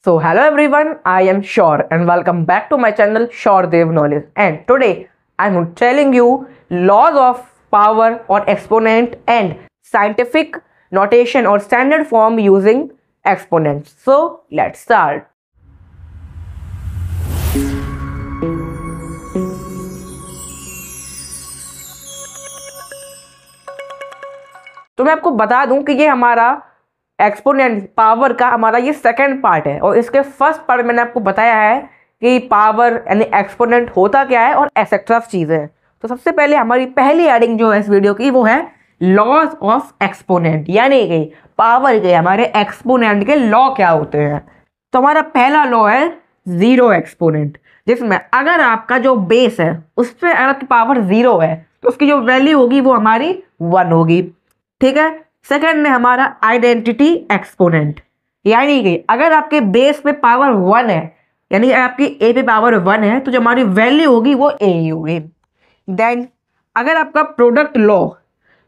So hello everyone, I am Shore and welcome back to my channel Shore Dev Knowledge, and today I am telling you laws of power or exponent and scientific notation or standard form using exponents. So let's start. तो मैं आपको बता दूं कि ये हमारा exponent power का हमारा ये सेकंड पार्ट है, और इसके फर्स्ट पार्ट मैंने आपको बताया है कि पावर यानी एक्सपोनेंट होता क्या है और एक्सेट्रा चीज़ें। तो सबसे पहले हमारी पहली एडिंग जो है इस वीडियो की वो है लॉज ऑफ एक्सपोनेंट, यानी कि पावर के हमारे एक्सपोनेंट के लॉ क्या होते हैं। तो हमारा पहला लॉ है जीरो एक्सपोनेंट, जिसमें अगर आपका जो बेस है उस पर अगर आपकी पावर जीरो है तो उसकी जो वैल्यू होगी वो हमारी 1 होगी, ठीक है। सेकंड में हमारा आइडेंटिटी एक्सपोनेंट, यानी कि अगर आपके बेस पे पावर 1 है, यानी आपकी ए पे पावर 1 है, तो जो हमारी वैल्यू होगी वो ए ही होगी। देन अगर आपका प्रोडक्ट लॉ,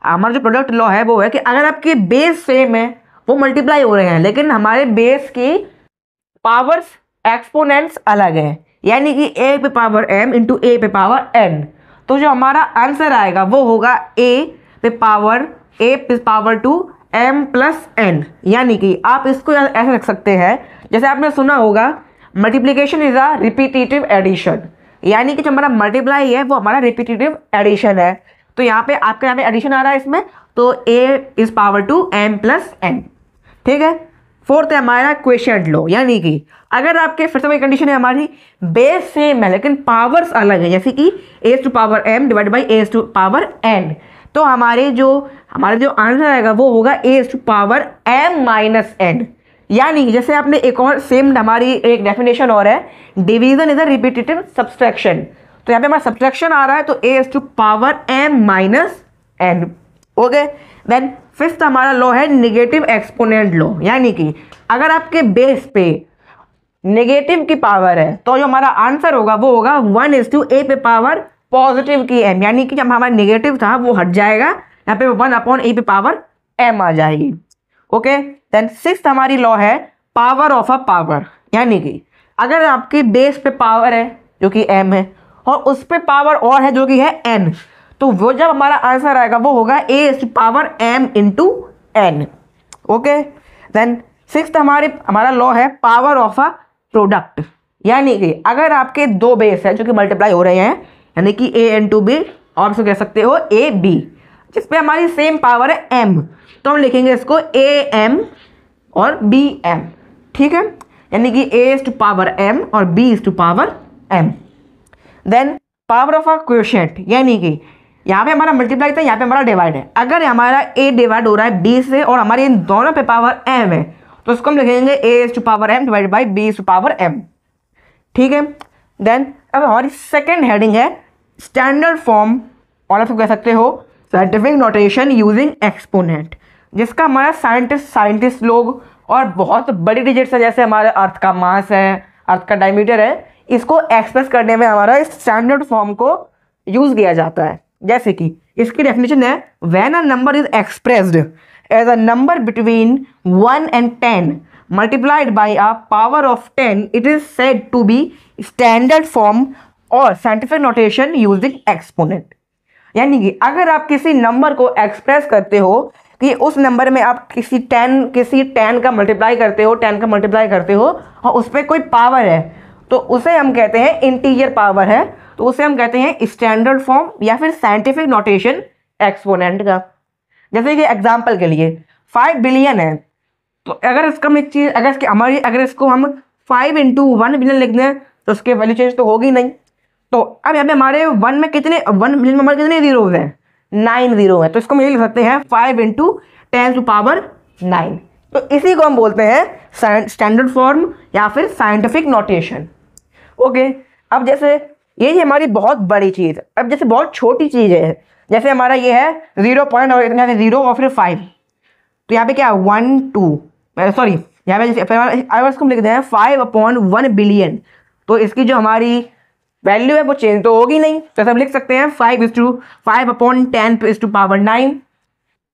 हमारा जो प्रोडक्ट लॉ है वो है कि अगर आपके बेस सेम है वो मल्टीप्लाई हो रहे हैं, लेकिन हमारे बेस की पावर्स एक्सपोनेंट्स अलग है, यानी कि ए पे पावर m इंटू ए पे पावर n, तो जो हमारा आंसर आएगा वो होगा a पे power to m plus n। यानी कि आप इसको ऐसे रख सकते हैं, जैसे आपने सुना होगा multiplication is a repetitive addition, यानी कि जो हमारा मल्टीप्लाई है वो हमारा रिपीटेटिव एडिशन है। तो यहाँ पे आपके यहाँ पे एडिशन आ रहा है इसमें, तो a is power to m plus n, ठीक है। फोर्थ है हमारा क्वोशिएंट लॉ, यानी कि अगर आपके फिर से वही कंडीशन है हमारी बेस सेम है लेकिन पावर्स अलग है, जैसे कि a to power m divide by a to power n, तो हमारे जो आंसर आएगा वो होगा a to power m minus n। यानी कि जैसे आपने एक और सेम हमारी एक डेफिनेशन और है, division is a repetitive subtraction, तो यहाँ पे हमारा सब्सट्रैक्शन आ रहा है तो a to power m minus n, okay. Then fifth हमारा लॉ है नेगेटिव एक्सपोनेंट लॉ, यानी कि अगर आपके बेस पे नेगेटिव की पावर है तो जो हमारा आंसर होगा वो होगा 1 टू a पे पावर पॉजिटिव की m, यानी कि जब हमारा नेगेटिव था वो हट जाएगा, यहाँ पे 1 अपॉन a पे पावर m आ जाएगी, ओके। देन सिक्स्थ हमारी लॉ है पावर ऑफ अ पावर, यानी कि अगर आपके बेस पे पावर है जो कि m है और उस पर पावर और है जो कि है n, तो वो जब हमारा आंसर आएगा वो होगा a power m into n, okay. Then sixth हमारा लॉ है पावर ऑफ अ प्रोडक्ट, यानी कि अगर आपके दो बेस है जो कि मल्टीप्लाई हो रहे हैं, यानी कि a इंटू बी, और उसको कह सकते हो a b, जिसपे हमारी सेम पावर है m, तो हम लिखेंगे इसको a m और b m, ठीक है। यानी कि a टू पावर m और b to power m। Then power of a quotient, यानी कि यहाँ पे हमारा मल्टीप्लाई था, यहाँ पे हमारा डिवाइड है। अगर हमारा a डिवाइड हो रहा है b से और हमारे इन दोनों पे पावर m है, तो उसको हम लिखेंगे a to power m divide by b to power m, ठीक है। देन अब हमारी सेकेंड हेडिंग है स्टैंडर्ड फॉर्म, और आप कह सकते हो साइंटिफिक नोटेशन यूजिंग एक्सपोनेंट, जिसका हमारा साइंटिस्ट लोग और बहुत बड़ी डिजिट्स है, जैसे हमारे अर्थ का मास है, अर्थ का डायमीटर है, इसको एक्सप्रेस करने में हमारा इस स्टैंडर्ड फॉर्म को यूज किया जाता है। जैसे कि इसकी डेफिनेशन है when a number is expressed as a number between 1 and 10 multiplied by a power of 10, it is said to be standard form और साइंटिफिक नोटेशन यूजिंग एक्सपोनेंट। यानी कि अगर आप किसी नंबर को एक्सप्रेस करते हो कि उस नंबर में आप किसी 10 का मल्टीप्लाई करते हो और उस पर कोई पावर है, तो उसे हम कहते हैं इंटीजर पावर है, तो उसे हम कहते हैं स्टैंडर्ड फॉर्म या फिर साइंटिफिक नोटेशन एक्सपोनेंट का। जैसे कि एग्जांपल के लिए 5 बिलियन है, तो अगर इसका एक चीज़ अगर इसको हम 5 इंटू 1 बिलियन लिख दें तो उसके वैल्यू चेंज तो होगी नहीं। तो अब यहाँ पे हमारे 1 बिलियन में हमारे कितने जीरोज हैं, 9 जीरो है, तो इसको हम ये लिख सकते हैं 5 इंटू 10 टू पावर 9। तो इसी को हम बोलते हैं स्टैंडर्ड फॉर्म या फिर साइंटिफिक नोटेशन, ओके। अब जैसे ये हमारी बहुत बड़ी चीज़, अब जैसे बहुत छोटी चीज़ है, जैसे हमारा ये है 0 पॉइंट और इतना 0 और फिर 5, तो यहाँ पे क्या 1 2 सॉरी यहाँ पे जैसे अगर इसको लिख दें 5 अपॉन 1 बिलियन, तो इसकी जो हमारी वैल्यू है वो चेंज तो होगी नहीं, तो हम लिख सकते हैं 5 अपॉन 10 टू पावर 9,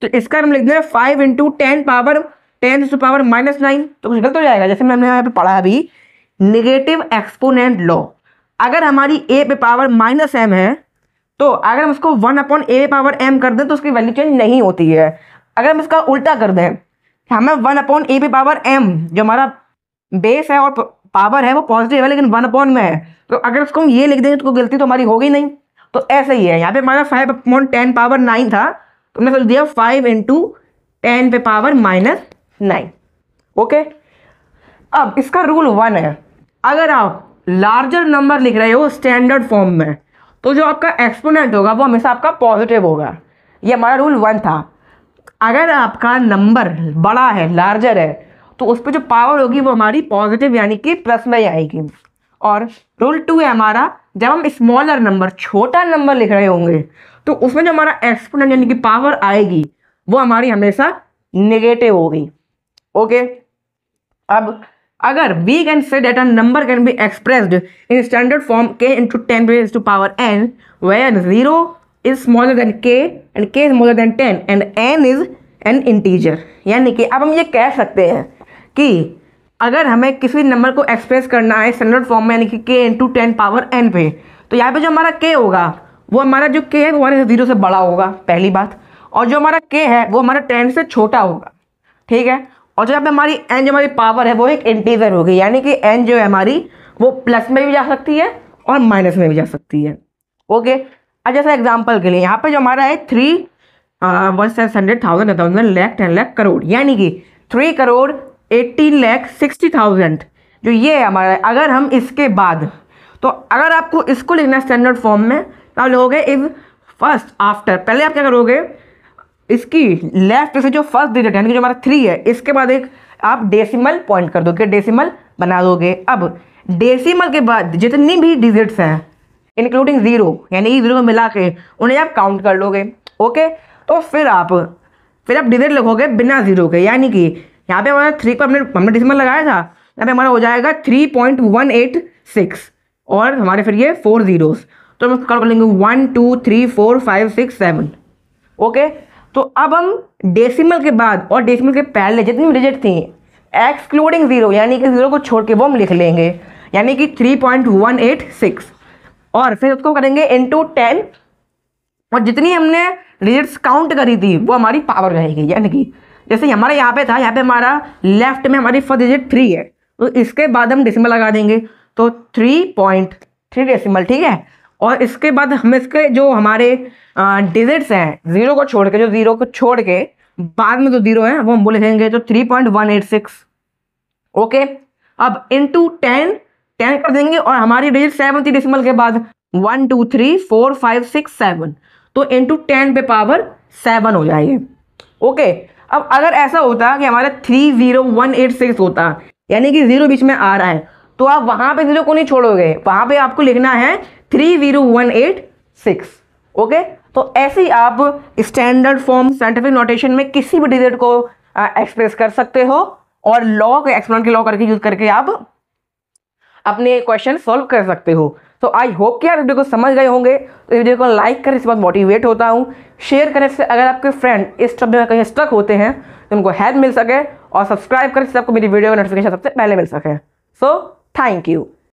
तो इसका हम लिख दें 5 इंटू 10 पावर 10⁻⁹ तो कुछ गलत हो जाएगा। जैसे मैंने यहाँ पे पढ़ा अभी नेगेटिव एक्सपोनेंट लॉ, अगर हमारी a पे पावर -m है तो अगर हम इसको 1/a⁻m कर दें तो उसकी वैल्यू चेंज नहीं होती है। अगर हम इसका उल्टा कर दें, हमें 1/a⁻m जो हमारा बेस है और पावर है वो पॉजिटिव है लेकिन 1 में है, तो अगर उसको हम ये लिख देंगे तो गलती तो हमारी होगी नहीं। तो ऐसे ही है, यहाँ पे हमारा 5/10⁻9 था तो हमने सोच दिया 5 × 10⁻⁹। ओके, अब इसका रूल 1 है, अगर आप लार्जर नंबर लिख रहे हो स्टैंडर्ड फॉर्म में तो जो आपका एक्सपोनेंट होगा वो हमेशा आपका पॉजिटिव होगा। ये हमारा रूल 1 था। अगर आपका नंबर बड़ा है, लार्जर है, तो उस पर जो पावर होगी वो हमारी पॉजिटिव यानी कि प्लस में आएगी। और रूल 2 है हमारा, जब हम स्मॉलर नंबर, छोटा नंबर लिख रहे होंगे तो उसमें जो हमारा एक्सपोनेंट यानी कि पावर आएगी वो हमारी हमेशा नेगेटिव होगी। ओके, अब अगर we can say that a number can be expressed in standard form k × 10⁻n where 0 is smaller than k and k is smaller than 10 and n is an integer, यानी कि अब हम ये कह सकते हैं कि अगर हमें किसी नंबर को एक्सप्रेस करना है स्टैंडर्ड फॉर्म में यानी कि k × 10⁻n पे, तो यहाँ पे जो हमारा k होगा वो हमारा जो k है वो हमारे 0 से बड़ा होगा, पहली बात, और जो हमारा k है वो हमारा 10 से छोटा होगा। ठीक है, और जो यहाँ पे हमारी n जो हमारी पावर है वो एक इंटीजर होगी, यानी कि n जो है हमारी वो प्लस में भी जा सकती है और माइनस में भी जा सकती है। ओके, अब जैसे एग्जांपल के लिए यहाँ पे जो हमारा है 3,100,000 लाख 10 लाख करोड़, यानी कि 3,80,60,000 जो ये है हमारा। अगर हम इसके बाद, तो अगर आपको इसको लिखना है स्टैंडर्ड फॉर्म में तो आप लिखोगे इज फर्स्ट आफ्टर, पहले आप क्या करोगे, इसकी लेफ्ट से जो फर्स्ट डिजिट यानी कि जो हमारा 3 है इसके बाद एक आप डेसिमल पॉइंट कर दोगे, डेसिमल बना दोगे। अब डेसिमल के बाद जितनी भी डिजिट्स हैं इंक्लूडिंग 0 यानी कि 0 को मिला के उन्हें आप काउंट कर लोगे। ओके, तो फिर आप डिजिट लिखोगे बिना 0 के, यानी कि यहाँ पे हमारा 3 पर हमने डेसिमल लगाया था, यहाँ पे हमारा हो जाएगा 3.186 और हमारे फिर ये 4 zeros, तो हम काउंट कर लेंगे 1 2 3 4 5 6 7। ओके, तो अब हम डेसिमल के बाद और डेसिमल के पहले जितनी भी डिजिट थी एक्सक्लूडिंग 0 यानी कि 0 को छोड़ के वो हम लिख लेंगे, यानी कि 3.186 और फिर उसको करेंगे इंटू 10 और जितनी हमने डिजिट्स काउंट करी थी वो हमारी पावर रहेगी। यानी कि जैसे हमारा यहाँ पे था, यहाँ पे हमारा लेफ्ट में हमारी फर्स्ट डिजिट 3 है तो इसके बाद हम डेसिमल लगा देंगे तो 3.3 डेसिमल। ठीक है, और इसके बाद हम इसके जो हमारे डिजिट्स हैं 0 को छोड़ के, जो 0 को छोड़ के बाद में जो 0 है वो हम वो लिखेंगे तो 3.186। ओके, अब इंटू 10 कर देंगे और हमारी डिजिट 7 थी डेसिमल के बाद 1 2 3 4 5 6 7, तो इंटू 10 पे पावर 7 हो जाएगी। ओके, अब अगर ऐसा होता कि हमारा 30186 होता यानी कि 0 बीच में आ रहा है तो आप वहां पे 0 को नहीं छोड़ोगे, वहां पे आपको लिखना है 30186। ओके, तो ऐसे ही आप स्टैंडर्ड फॉर्म साइंटिफिक नोटेशन में किसी भी डिजिट को एक्सप्रेस कर सकते हो और लॉ के एक्सपोनेंट के लॉ करके यूज करके आप अपने क्वेश्चन सॉल्व कर सकते हो। तो आई होप कि आप वीडियो को समझ गए होंगे। तो वीडियो को लाइक करें, इससे बहुत मोटिवेट होता हूँ। शेयर करें से अगर आपके फ्रेंड इस टॉपिक में कहीं स्टक होते हैं तो उनको हेल्प मिल सके, और सब्सक्राइब करें जिससे आपको मेरी वीडियो का नोटिफिकेशन सबसे पहले मिल सके। So thank you.